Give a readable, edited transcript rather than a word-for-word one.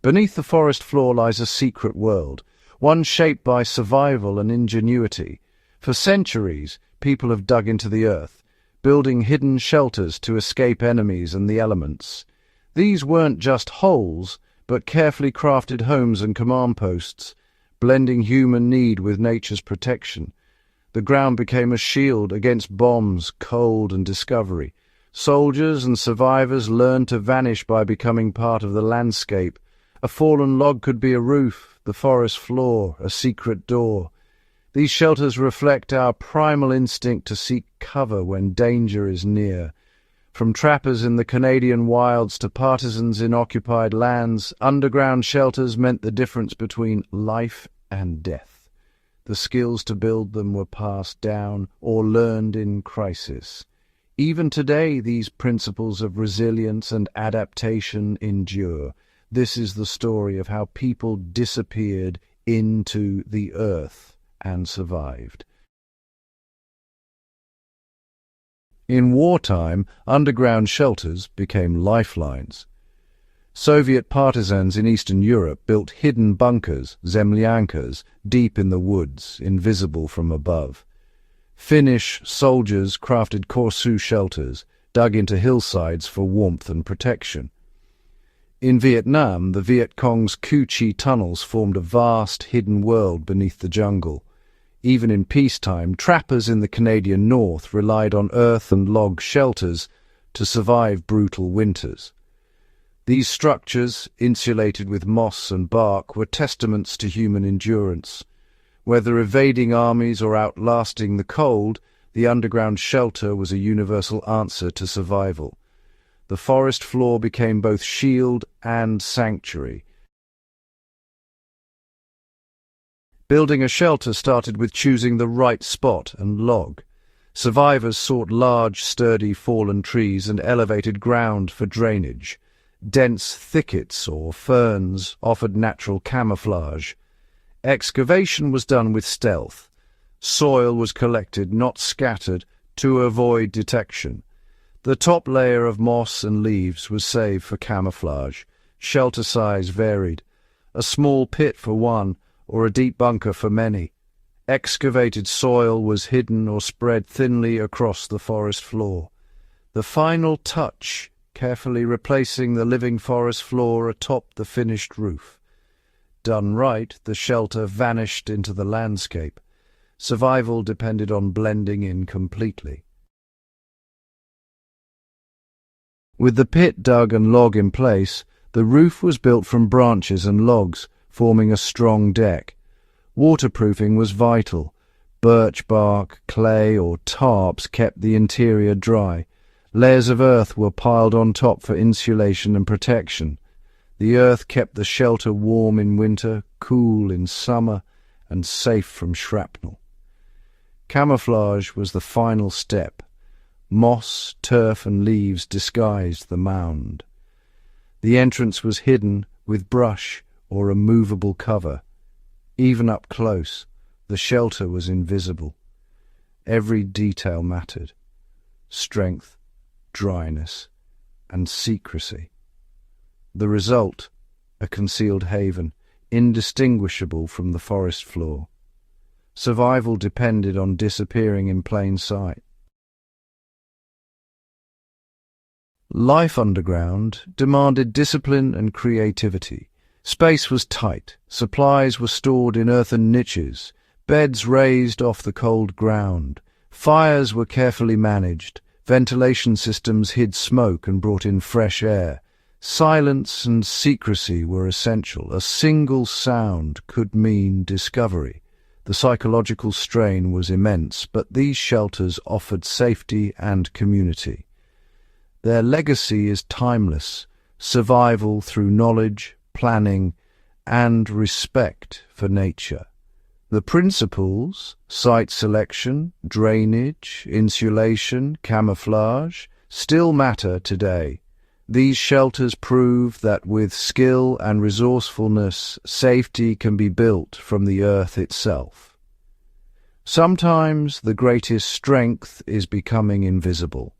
Beneath the forest floor lies a secret world, one shaped by survival and ingenuity. For centuries, people have dug into the earth, building hidden shelters to escape enemies and the elements. These weren't just holes, but carefully crafted homes and command posts, blending human need with nature's protection. The ground became a shield against bombs, cold, and discovery. Soldiers and survivors learned to vanish by becoming part of the landscape. A fallen log could be a roof, the forest floor, a secret door. These shelters reflect our primal instinct to seek cover when danger is near. From trappers in the Canadian wilds to partisans in occupied lands, underground shelters meant the difference between life and death. The skills to build them were passed down or learned in crisis. Even today, these principles of resilience and adaptation endure. This is the story of how people disappeared into the earth and survived. In wartime, underground shelters became lifelines. Soviet partisans in Eastern Europe built hidden bunkers, zemlyankas, deep in the woods, invisible from above. Finnish soldiers crafted korsu shelters, dug into hillsides for warmth and protection. In Vietnam, the Viet Cong's Cu Chi tunnels formed a vast hidden world beneath the jungle. Even in peacetime, trappers in the Canadian north relied on earth and log shelters to survive brutal winters. These structures, insulated with moss and bark, were testaments to human endurance. Whether evading armies or outlasting the cold, the underground shelter was a universal answer to survival. The forest floor became both shield and sanctuary. Building a shelter started with choosing the right spot and log. Survivors sought large, sturdy, fallen trees and elevated ground for drainage. Dense thickets or ferns offered natural camouflage. Excavation was done with stealth. Soil was collected, not scattered, to avoid detection. The top layer of moss and leaves was saved for camouflage. Shelter size varied. A small pit for one, or a deep bunker for many. Excavated soil was hidden or spread thinly across the forest floor. The final touch, carefully replacing the living forest floor atop the finished roof. Done right, the shelter vanished into the landscape. Survival depended on blending in completely. With the pit dug and log in place, the roof was built from branches and logs, forming a strong deck. Waterproofing was vital. Birch bark, clay, or tarps kept the interior dry. Layers of earth were piled on top for insulation and protection. The earth kept the shelter warm in winter, cool in summer, and safe from shrapnel. Camouflage was the final step. Moss, turf, and leaves disguised the mound. The entrance was hidden with brush or a movable cover. Even up close, the shelter was invisible. Every detail mattered. Strength, dryness, and secrecy. The result, a concealed haven, indistinguishable from the forest floor. Survival depended on disappearing in plain sight. Life underground demanded discipline and creativity. Space was tight, supplies were stored in earthen niches, beds raised off the cold ground, fires were carefully managed, ventilation systems hid smoke and brought in fresh air. Silence and secrecy were essential. A single sound could mean discovery. The psychological strain was immense, but these shelters offered safety and community. Their legacy is timeless, survival through knowledge, planning, and respect for nature. The principles, site selection, drainage, insulation, camouflage, still matter today. These shelters prove that with skill and resourcefulness, safety can be built from the earth itself. Sometimes the greatest strength is becoming invisible.